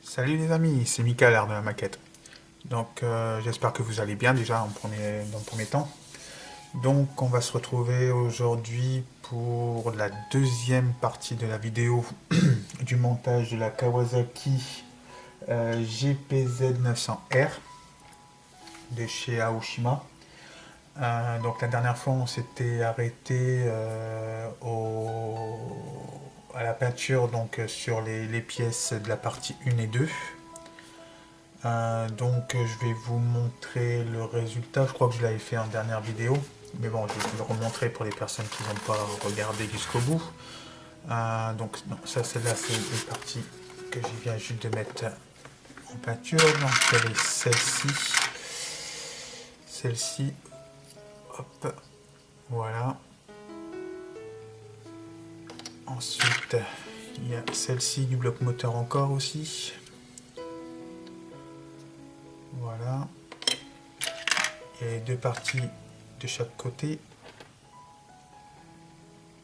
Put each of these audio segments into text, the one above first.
Salut les amis, c'est Mika, l'art de la maquette. Donc j'espère que vous allez bien déjà dans le premier temps. Donc on va se retrouver aujourd'hui pour la deuxième partie de la vidéo du montage de la Kawasaki GPZ 900R de chez Aoshima. Donc la dernière fois on s'était arrêté à la peinture donc sur les pièces de la partie 1 et 2. Donc je vais vous montrer le résultat. Je crois que je l'avais fait en dernière vidéo. Mais bon, je vais vous le remontrer pour les personnes qui n'ont pas regardé jusqu'au bout. Donc non, ça celle-là c'est les parties que je viens juste de mettre en peinture. Donc il y a celle-ci. Celle-ci. Hop. Voilà. Ensuite, il y a celle-ci du bloc moteur encore aussi. Voilà. Il y a deux parties de chaque côté.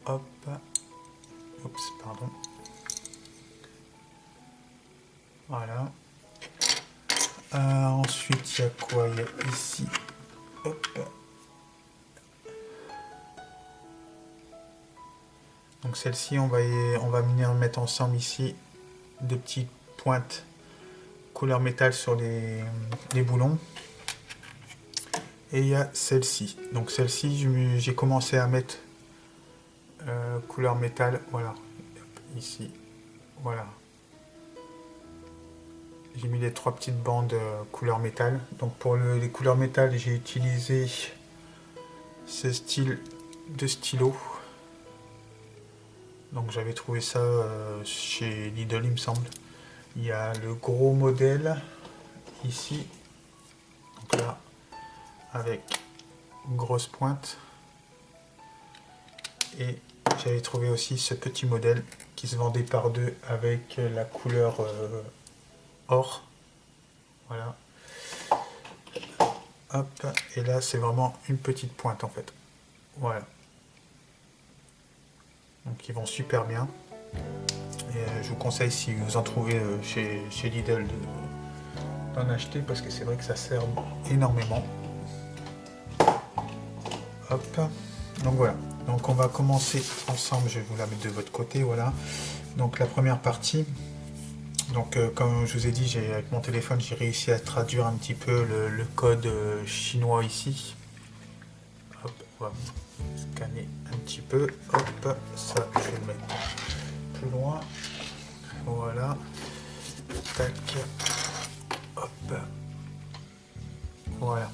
Hop. Oups, pardon. Voilà. Ensuite, il y a quoi? Il y a ici. Hop. Donc celle-ci, on va venir mettre ensemble ici deux petites pointes couleur métal sur les boulons. Et il y a celle-ci. Donc celle-ci, j'ai commencé à mettre couleur métal. Voilà. Ici. Voilà. J'ai mis les trois petites bandes couleur métal. Donc pour les couleurs métal, j'ai utilisé ce style de stylo. Donc j'avais trouvé ça chez Lidl, il me semble. Il y a le gros modèle ici. Donc là, avec une grosse pointe. Et j'avais trouvé aussi ce petit modèle qui se vendait par deux avec la couleur or. Voilà. Hop. Et là, c'est vraiment une petite pointe en fait. Voilà. Donc ils vont super bien. Et je vous conseille, si vous en trouvez chez Lidl, d'en acheter parce que c'est vrai que ça sert énormément. Hop. Donc voilà. Donc on va commencer ensemble. Je vais vous la mettre de votre côté. Voilà. Donc la première partie. Donc comme je vous ai dit, avec mon téléphone, j'ai réussi à traduire un petit peu le code chinois ici. Hop. On va scanner un petit peu. Hop. Ça, je vais le mettre plus loin. Voilà. Tac. Hop. Voilà.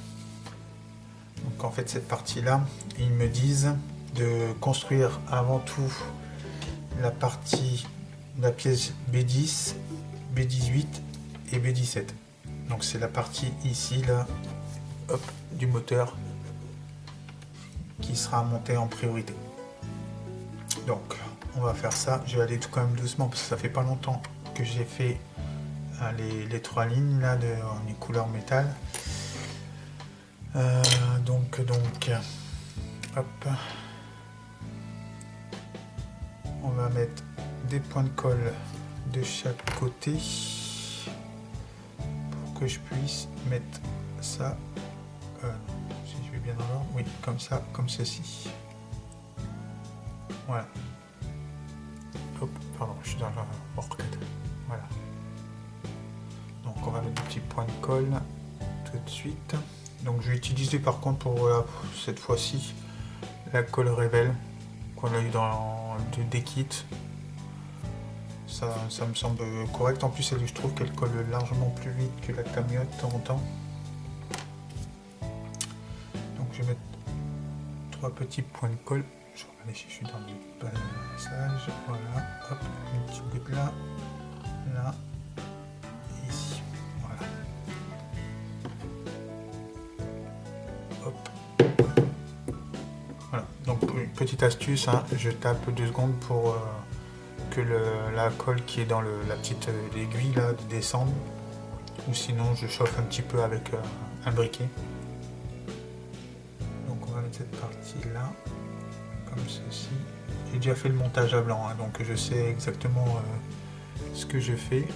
Donc en fait cette partie-là, ils me disent de construire avant tout la partie de la pièce B10, B18 et B17. Donc c'est la partie ici là, hop, du moteur qui sera montée en priorité. Donc on va faire ça. Je vais aller tout quand même doucement parce que ça fait pas longtemps que j'ai fait les trois lignes là de les couleurs métal. Donc hop, on va mettre des points de colle de chaque côté pour que je puisse mettre ça, si je vais bien dans l'ordre, oui, comme ça, comme ceci. Voilà. Hop, pardon, je suis dans la orchette. Voilà. Donc on va mettre des petits points de colle tout de suite. Donc je vais utiliser par contre pour cette fois-ci la colle Rebel qu'on a eu dans des kits. Ça me semble correct. En plus, je trouve qu'elle colle largement plus vite que la camionnette de temps en temps. Donc je vais mettre trois petits points de colle. Je vais regarder si je suis dans le passage. Voilà, hop, une petite goutte là, là, et ici. Voilà. Hop. Voilà. Donc une petite astuce, hein, je tape 2 secondes pour que la colle qui est dans la petite aiguille là descende, ou sinon je chauffe un petit peu avec un briquet. Donc on va mettre cette partie là comme ceci. J'ai déjà fait le montage à blanc, hein, donc je sais exactement ce que je fais.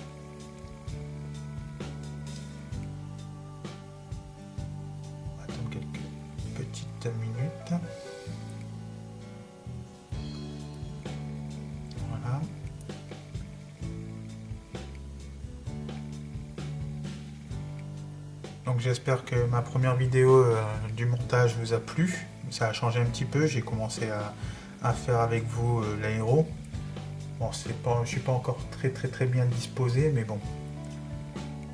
Donc j'espère que ma première vidéo du montage vous a plu. Ça a changé un petit peu, j'ai commencé à faire avec vous l'aéro. Bon, je ne suis pas encore très bien disposé, mais bon.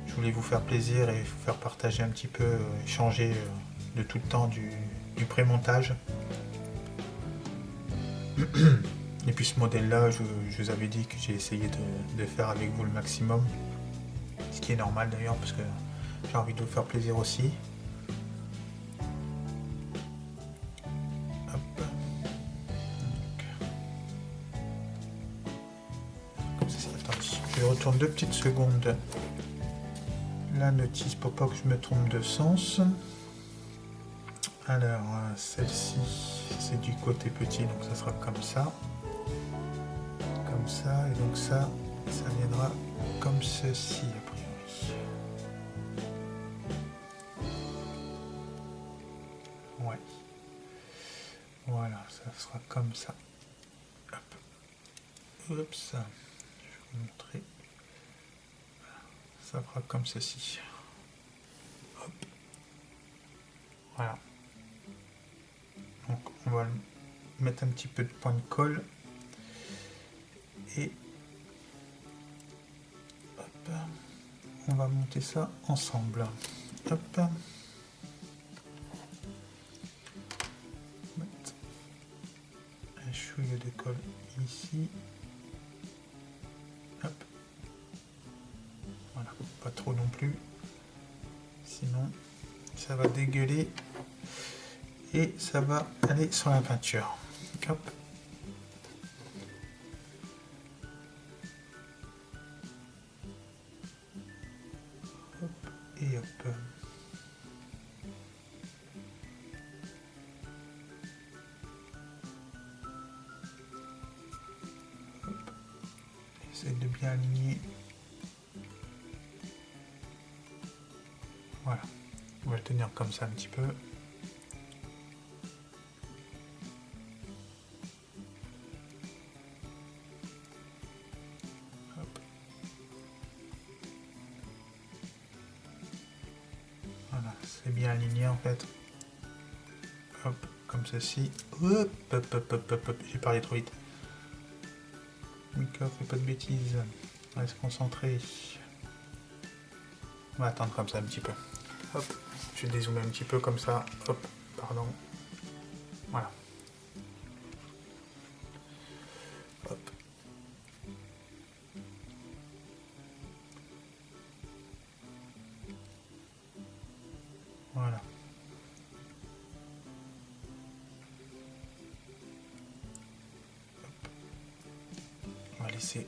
Je voulais vous faire plaisir et vous faire partager un petit peu, échanger de tout le temps du pré-montage. Et puis ce modèle-là, je vous avais dit que j'ai essayé de faire avec vous le maximum. Ce qui est normal d'ailleurs, parce que j'ai envie de vous faire plaisir aussi. Hop. Comme ça, attendez. Je retourne 2 petites secondes la notice pour pas que je me trompe de sens. Alors, celle-ci, c'est du côté petit, donc ça sera comme ça. Comme ça, et donc ça viendra comme ceci, a priori. Ouais. Voilà, ça sera comme ça. Hop. Oups, je vais vous montrer. Ça fera comme ceci. Hop. Voilà. Donc on va mettre un petit peu de point de colle. Et hop, on va monter ça ensemble. Hop. Mettre un chouïa de colle ici. Hop. Voilà, pas trop non plus. Sinon, ça va dégueuler et ça va aller sur la peinture. Hop. Et hop. Hop. Essaye de bien aligner. Voilà. On va le tenir comme ça un petit peu. Hop. Voilà, c'est bien aligné en fait. Hop, comme ceci. Hop, hop, hop, hop, hop, hop. J'ai parlé trop vite. Mika, fais pas de bêtises. On va se concentrer. On va attendre comme ça un petit peu. Hop, je vais dézoomer un petit peu comme ça. Hop, pardon. Voilà. Hop. Voilà. Hop. On va laisser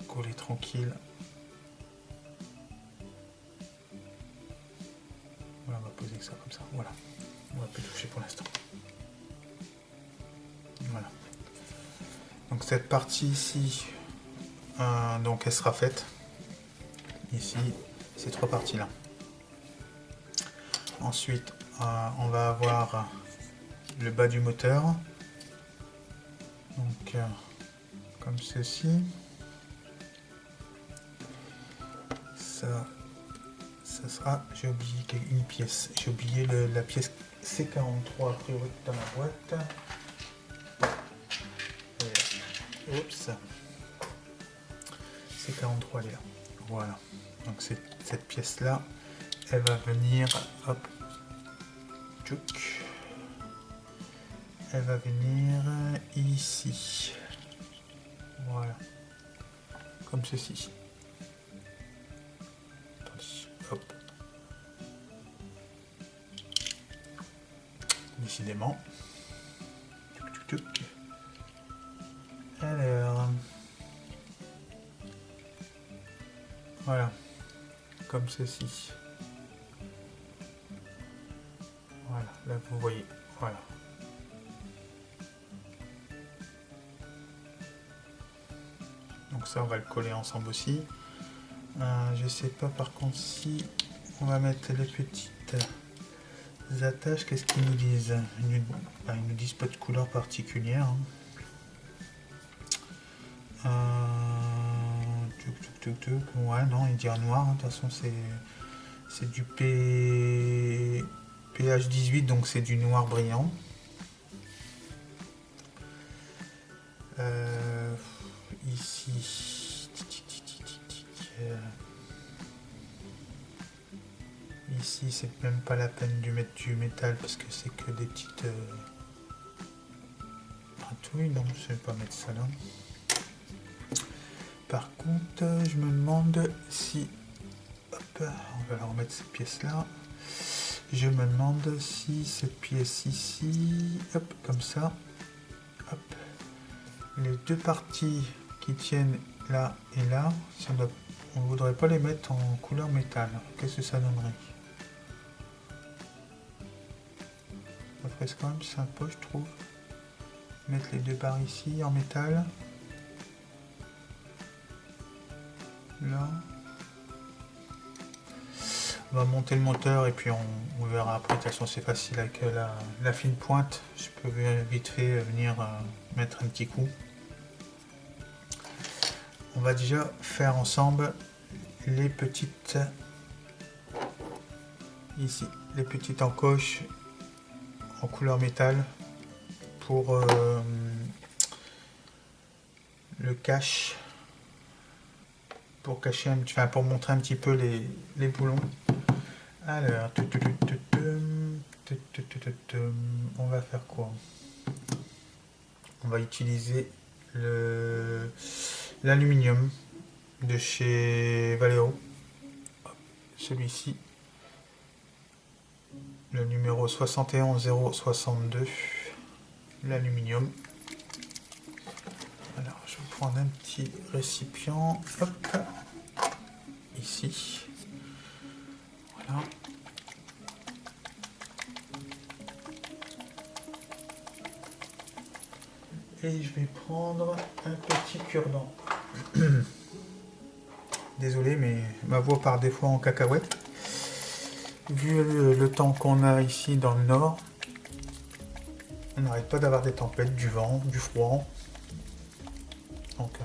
coller tranquille. Voilà, on va poser ça comme ça. Voilà. On va plus toucher pour l'instant. Voilà. Donc cette partie ici, donc elle sera faite. Ici, ces 3 parties là. Ensuite, on va avoir le bas du moteur. Donc, comme ceci. Ça sera, j'ai oublié une pièce. J'ai oublié la pièce C43 a priori dans la boîte. Oups. C43 elle est là. Voilà. Donc cette pièce là, elle va venir, hop, tchouk. Elle va venir ici. Voilà. Comme ceci. Hop. Décidément. Tchouk, tchouk. Alors. Voilà. Comme ceci. Voilà. Là, vous voyez. Voilà. Donc ça, on va le coller ensemble aussi. Je sais pas par contre si on va mettre les petites attaches. Qu'est-ce qu'ils nous disent? Ils nous disent pas de couleur particulière. Ouais, non, il dit en noir. De toute façon, C'est du pH 18, donc c'est du noir brillant. Ici, c'est même pas la peine de mettre du métal parce que c'est que des petites patouilles, donc je vais pas mettre ça là. Par contre, je me demande si, hop, on va la remettre cette pièce là. Je me demande si cette pièce ici, hop, comme ça, hop, les deux parties qui tiennent là et là, on ne voudrait pas les mettre en couleur métal. Qu'est-ce que ça donnerait? Ça ferait quand même sympa, je trouve. Mettre les deux barres ici en métal. Là. On va monter le moteur et puis on verra après. De toute façon, c'est facile avec la fine pointe. Je peux vite fait venir mettre un petit coup. On va déjà faire ensemble les petites ici, les petites encoches en couleur métal pour le cache, pour cacher pour montrer un petit peu les boulons. Alors, on va faire quoi? On va utiliser l'aluminium de chez Vallejo, celui-ci, le numéro 71062, l'aluminium. Alors je vais prendre un petit récipient, hop, ici, voilà. Et je vais prendre un petit cure-dent. Désolé, mais ma voix part des fois en cacahuète. Vu le temps qu'on a ici dans le nord, on n'arrête pas d'avoir des tempêtes, du vent, du froid. Donc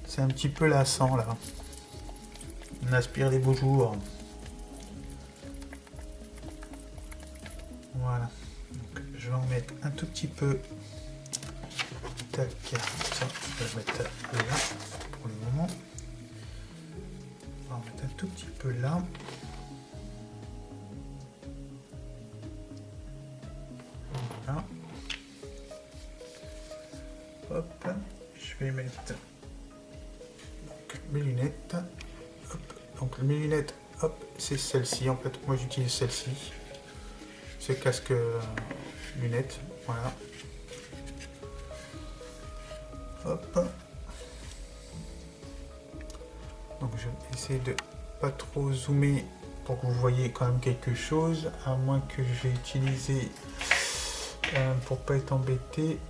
c'est un petit peu lassant là. On aspire les beaux jours. Voilà. Donc, je vais en mettre un tout petit peu. Tac, ça, je vais le mettre là pour le moment. On va en mettre un tout petit peu là. Voilà. Hop, je vais mettre mes lunettes. Hop. Donc mes lunettes, hop, c'est celle-ci. En fait, moi j'utilise celle-ci. C'est casque lunettes, voilà. Hop. Donc je vais essayer de pas trop zoomer pour que vous voyez quand même quelque chose, à moins que je vais utiliser pour pas être embêté.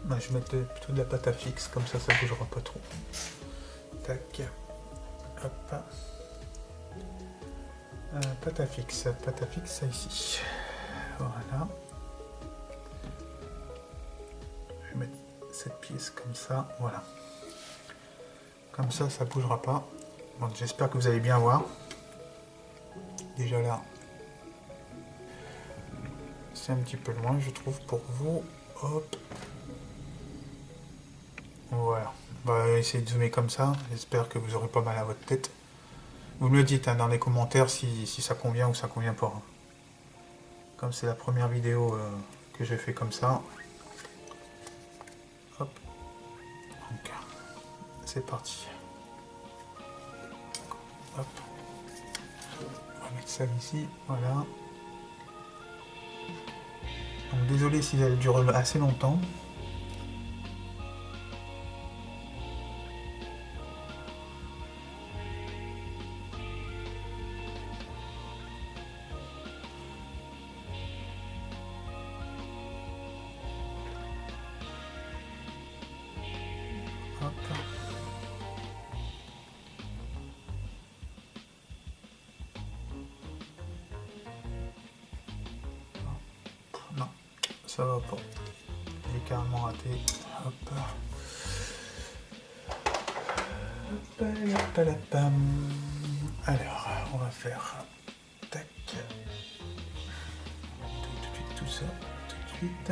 Je vais mettre plutôt de la pâte à fixe, comme ça ça bougera pas trop. Tac. Hop. Pâte à fixe, ça ici. Voilà. Je vais mettre cette pièce comme ça, voilà. Comme ça, ça bougera pas. Bon, j'espère que vous allez bien voir. Déjà là, c'est un petit peu loin, je trouve, pour vous. Hop. Voilà. On va essayer de zoomer comme ça. J'espère que vous aurez pas mal à votre tête. Vous me le dites dans les commentaires si ça convient ou ça convient pas. Comme c'est la première vidéo que j'ai fait comme ça. Hop. Donc, c'est parti. Hop. On va mettre ça ici. Voilà. Donc, désolé si elle dure assez longtemps. Hop. Non, ça va pas. Il est carrément raté. Hop. Hop, hop, hop, hop. Alors, on va faire tac, tout de suite tout ça, tout de suite.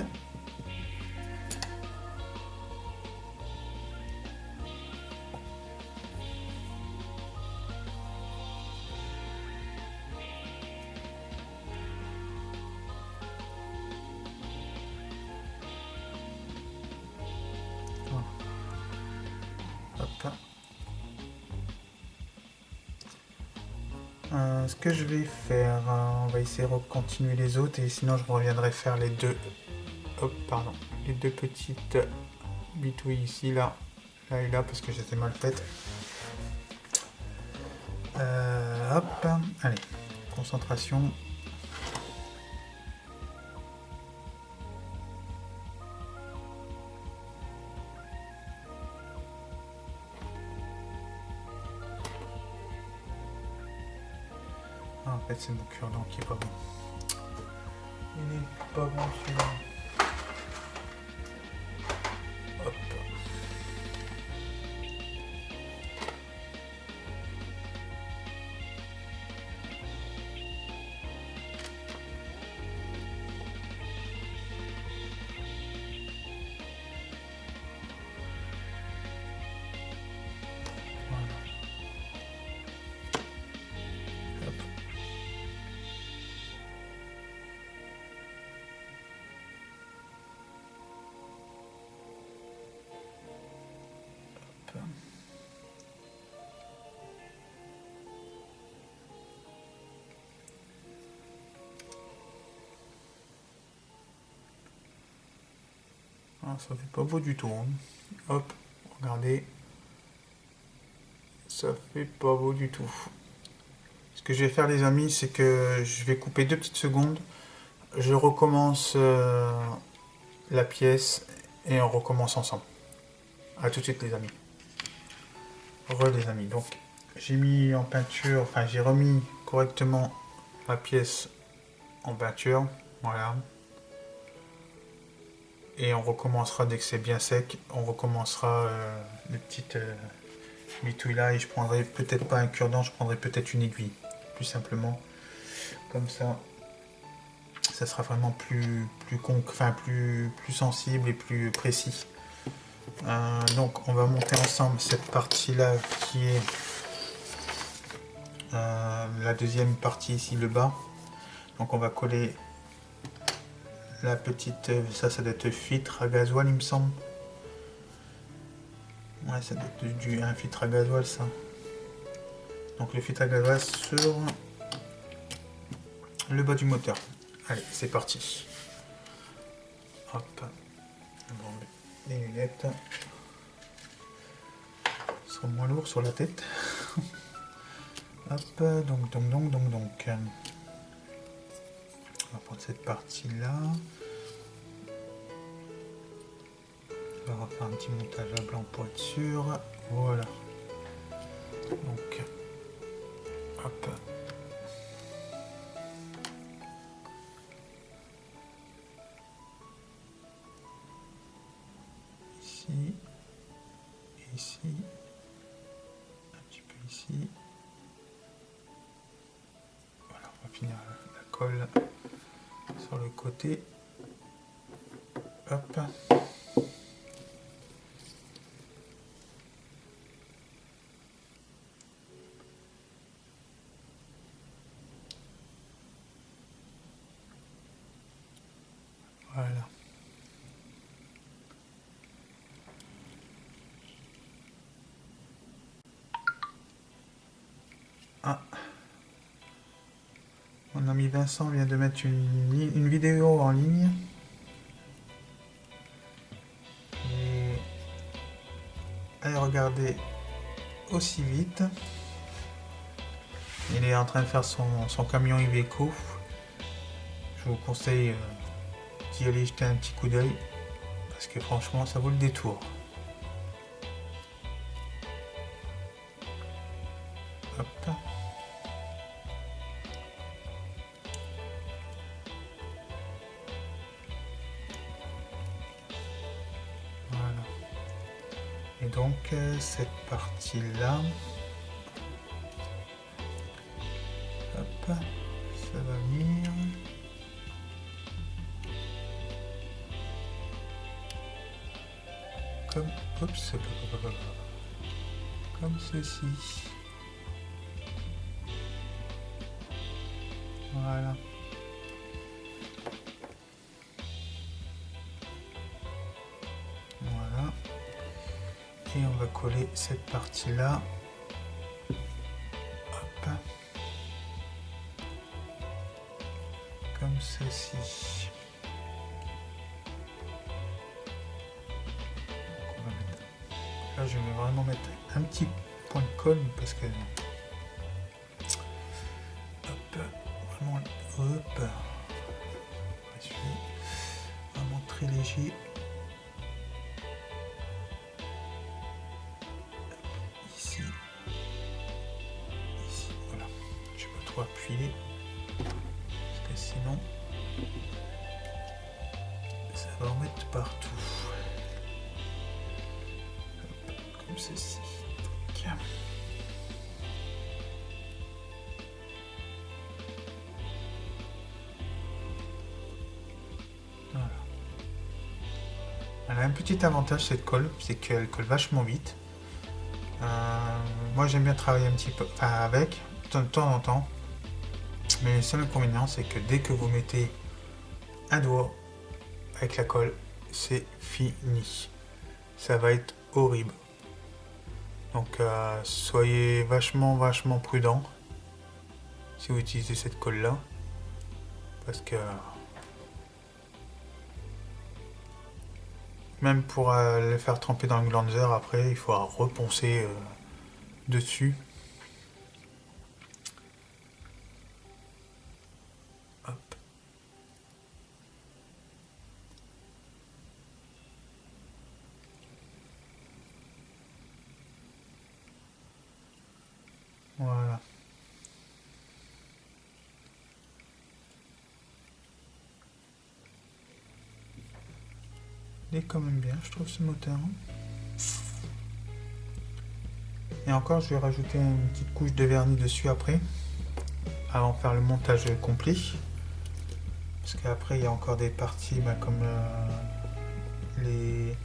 Hop. Ce que je vais faire, on va essayer de continuer les autres et sinon je reviendrai faire les deux. Hop, pardon, les deux petites bitouilles ici, là et là, parce que j'étais mal faites. Hop, allez, concentration. Ah, en fait, c'est mon cure-dent qui est pas bon. Il est pas bon celui-là. Hop. Ah, ça fait pas beau du tout. Hein. Hop, regardez. Ça fait pas beau du tout. Ce que je vais faire les amis, c'est que je vais couper 2 petites secondes. Je recommence la pièce et on recommence ensemble. A tout de suite les amis. Les amis. Donc j'ai mis en peinture, enfin j'ai remis correctement la pièce en peinture. Voilà. Et on recommencera dès que c'est bien sec. On recommencera les petites bitouilles là et je prendrai peut-être pas un cure-dent, je prendrai peut-être une aiguille. Plus simplement. Comme ça. Ça sera vraiment plus sensible et plus précis. Donc on va monter ensemble cette partie là qui est la deuxième partie ici, le bas. Donc on va coller la petite, ça doit être filtre à gasoil il me semble. Ouais, ça doit être un filtre à gasoil ça. Donc le filtre à gasoil sur le bas du moteur. Allez, c'est parti. Hop. Bon, les lunettes seront moins lourds sur la tête. Hop, donc. On va prendre cette partie-là. On va refaire un petit montage à blanc pour être sûr. Voilà. Donc, hop. Ici. Ici. Un petit peu ici. Voilà, on va finir la colle sur le côté. Hop. Voilà. Ah. Mon ami Vincent vient de mettre une vidéo en ligne. Et elle regardait aussi vite. Il est en train de faire son camion Iveco. Je vous conseille d'y aller jeter un petit coup d'œil parce que franchement ça vaut le détour. Hop. Voilà. Et donc cette partie là, ça va venir. Comme, oups, comme ceci. Voilà. Voilà. Et on va coller cette partie-là. Hop. Comme ceci. Là, je vais vraiment mettre un petit point de colle parce que hop, vraiment hop, vraiment très léger. Ici, ici, voilà. Je vais pas trop appuyer parce que sinon ça va en mettre partout. Comme ceci. Voilà. Elle a un petit avantage cette colle, c'est qu'elle colle vachement vite. Moi j'aime bien travailler un petit peu avec, de temps en temps. Mais le seul inconvénient c'est que dès que vous mettez un doigt avec la colle, c'est fini. Ça va être horrible. Donc soyez vachement prudent si vous utilisez cette colle là, parce que même pour le faire tremper dans le glanzer, après il faudra reponcer dessus. Hop. Voilà. Il est quand même bien, je trouve, ce moteur. Et encore, je vais rajouter une petite couche de vernis dessus après, avant de faire le montage complet. Parce qu'après, il y a encore des parties comme les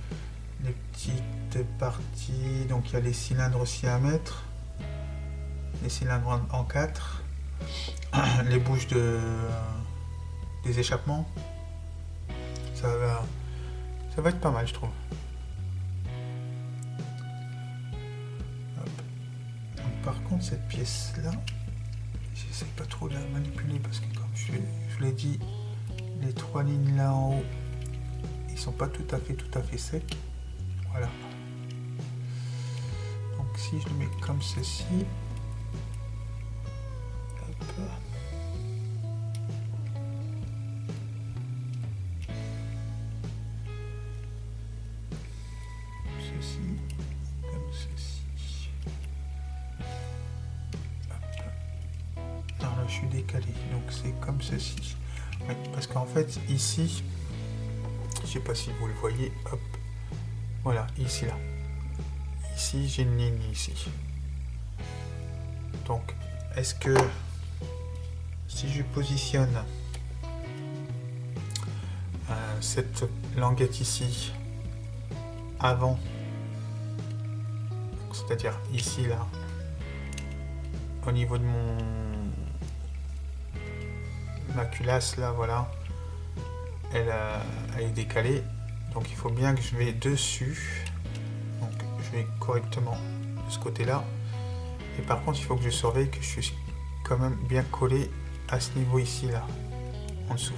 petites parties. Donc, il y a les cylindres aussi à mettre. Les cylindres en 4. Les bouches des échappements. Ça va être pas mal, je trouve. Donc, par contre, cette pièce-là, j'essaie pas trop de la manipuler parce que, comme je vous l'ai dit, les 3 lignes là en haut, ils sont pas tout à fait secs. Voilà. Donc, si je le mets comme ceci, hop. Je suis décalé, donc c'est comme ceci. Oui, parce qu'en fait ici, je sais pas si vous le voyez, hop, voilà, ici là, ici j'ai une ligne ici. Donc est-ce que si je positionne cette languette ici avant, c'est-à-dire ici là, au niveau de ma culasse là, voilà, elle est décalée, donc il faut bien que je vais dessus, donc je vais correctement de ce côté là, et par contre il faut que je surveille que je suis quand même bien collé à ce niveau ici là, en dessous,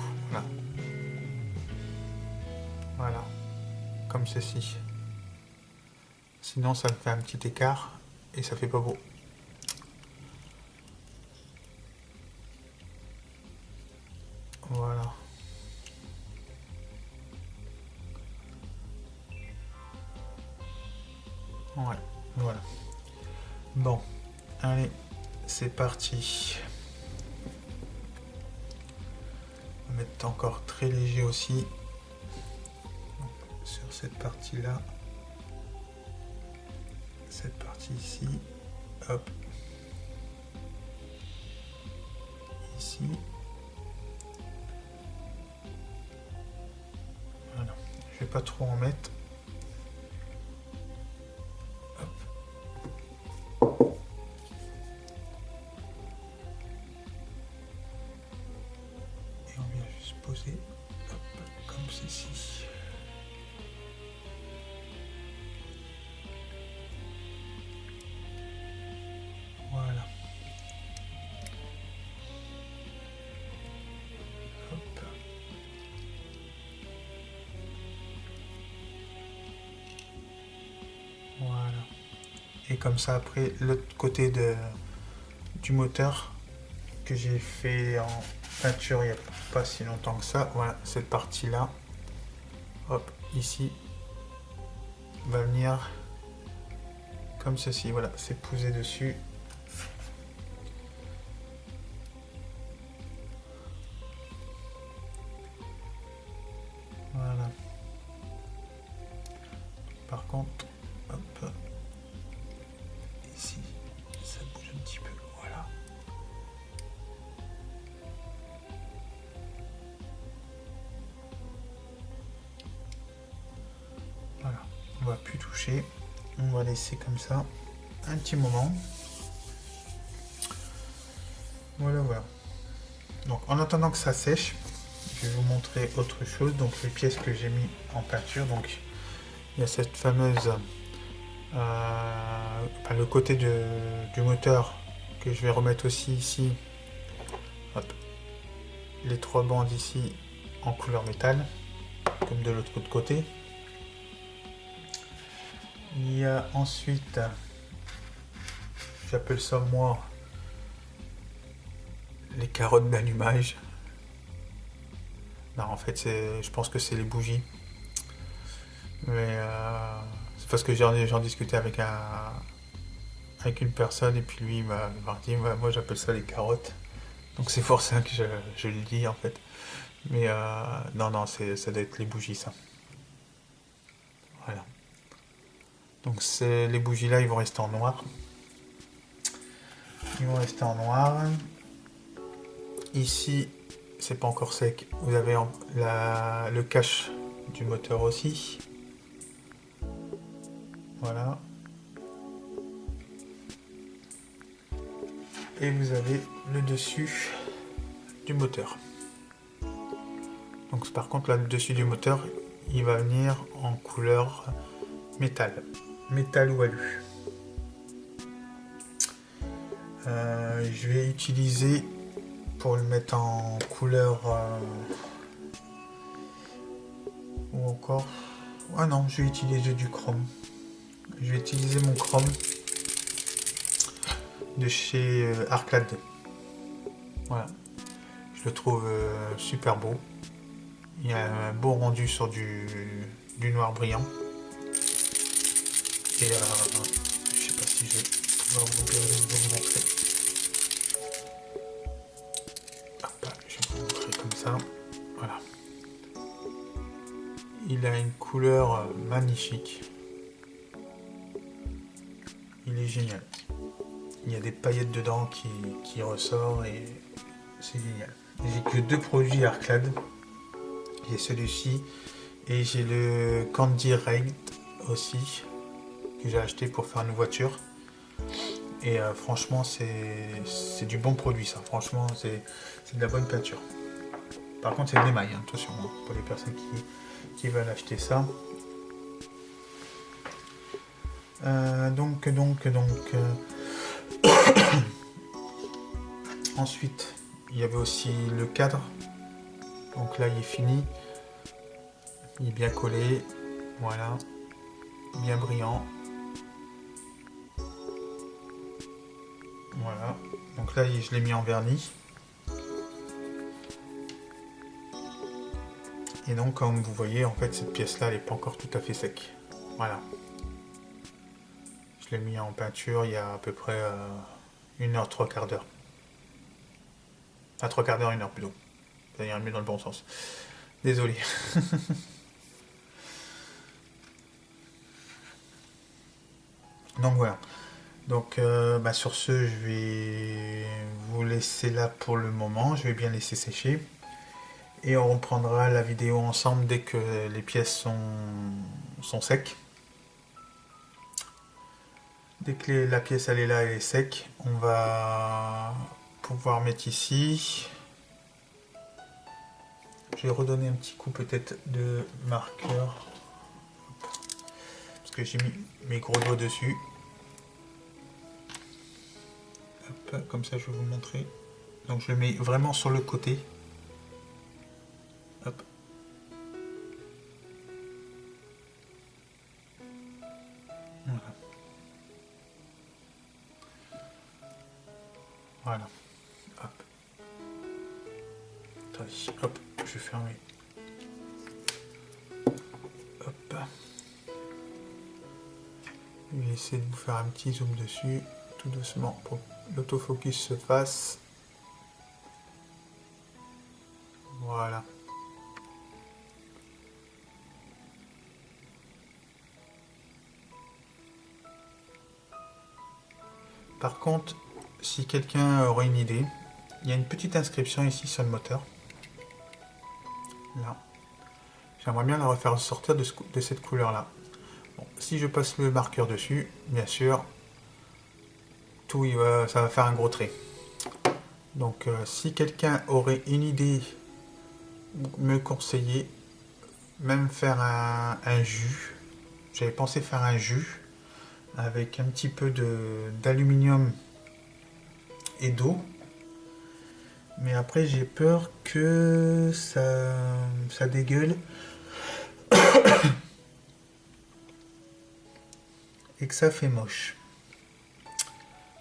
voilà, comme ceci, sinon ça me fait un petit écart et ça fait pas beau. Voilà. Ouais, voilà. Bon, allez, c'est parti. On va mettre encore très léger aussi. Donc, sur cette partie-là. Cette partie ici. Hop. ici. Voilà. Je vais pas trop en mettre. Hop. Et on vient juste poser, hop, comme ceci. Voilà. Hop. Voilà. Et comme ça, après, l'autre côté du moteur que j'ai fait en peinture il n'y a pas si longtemps que ça. Voilà, cette partie-là, hop, ici, va venir comme ceci. Voilà, c'est posé dessus. Voilà. Par contre, hop, ici, ça bouge un petit peu. Voilà. Voilà. On va plus toucher. On va laisser comme ça un petit moment. Voilà, voilà. Donc, en attendant que ça sèche, je vais vous montrer autre chose. Donc, les pièces que j'ai mis en peinture. Donc, il y a cette fameuse, le côté du moteur que je vais remettre aussi ici. Hop. Les 3 bandes ici en couleur métal, comme de l'autre côté. Il y a ensuite, j'appelle ça moi, les carottes d'allumage. Non, en fait, je pense que c'est les bougies. Mais c'est parce que j'en discutais avec une personne et puis lui il m'a dit moi j'appelle ça les carottes. Donc c'est pour ça que je le dis en fait. Mais non, ça doit être les bougies ça. Voilà. Donc les bougies là, ils vont rester en noir. Ils vont rester en noir. Ici, c'est pas encore sec. Vous avez le cache du moteur aussi. Voilà. Et vous avez le dessus du moteur. Donc par contre là, le dessus du moteur, il va venir en couleur métal. Métal ou alu. Je vais utiliser, pour le mettre en couleur ou encore, ah non, je vais utiliser du chrome. Je vais utiliser mon chrome de chez Arclad. Voilà, je le trouve super beau. Il y a un beau rendu sur du noir brillant. Et je sais pas si je vais pouvoir vous montrer. Hop, je vais vous montrer comme ça. Voilà. Il a une couleur magnifique. Il est génial. Il y a des paillettes dedans qui ressortent et c'est génial. J'ai que 2 produits Arclad. J'ai celui-ci et j'ai le Candy Raid aussi que j'ai acheté pour faire une voiture. Et franchement, c'est du bon produit ça. Franchement, c'est de la bonne peinture. Par contre, c'est de l'émail, hein, attention, hein, pour les personnes qui veulent acheter ça. Donc. Ensuite, il y avait aussi le cadre. Donc là, il est fini. Il est bien collé. Voilà. Bien brillant. Voilà. Donc là, je l'ai mis en vernis. Et donc, comme vous voyez, en fait, cette pièce-là, elle n'est pas encore tout à fait sec. Voilà. Je l'ai mis en peinture il y a à peu près 1h, 3/4 d'heure. À 3/4 d'heure, 1h plutôt. Ça ira mieux dans le bon sens. Désolé. Donc voilà. Donc sur ce, je vais vous laisser là pour le moment. Je vais bien laisser sécher. Et on reprendra la vidéo ensemble dès que les pièces sont secs. Dès que la pièce elle est là, elle est sec, on va pouvoir mettre ici. Je vais redonner un petit coup peut-être de marqueur. Parce que j'ai mis mes gros doigts dessus. Hop, comme ça je vais vous montrer. Donc je le mets vraiment sur le côté. Hop. Voilà. Voilà. Hop. Attendez. Hop. Je vais fermer. Hop. Je vais essayer de vous faire un petit zoom dessus, tout doucement, pour que l'autofocus se fasse. Voilà. Par contre, si quelqu'un aurait une idée, il y a une petite inscription ici sur le moteur. Là. J'aimerais bien la refaire sortir de cette couleur-là. Bon, si je passe le marqueur dessus, bien sûr, ça va faire un gros trait. Donc, si quelqu'un aurait une idée, me conseiller, même faire un jus. J'avais pensé faire un jus avec un petit peu d'aluminium et d'eau. Mais après, j'ai peur que ça dégueule. Et que ça fait moche.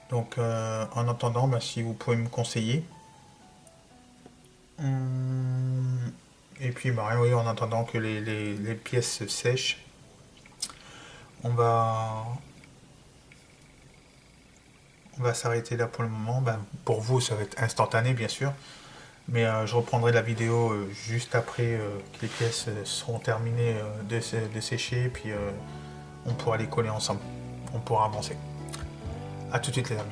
Donc en attendant, si vous pouvez me conseiller. Et puis oui, en attendant que les pièces sèchent, on va s'arrêter là pour le moment. Pour vous, ça va être instantané bien sûr. Mais je reprendrai la vidéo juste après que les pièces seront terminées de sécher. Et puis on pourra les coller ensemble. On pourra avancer. A tout de suite les amis.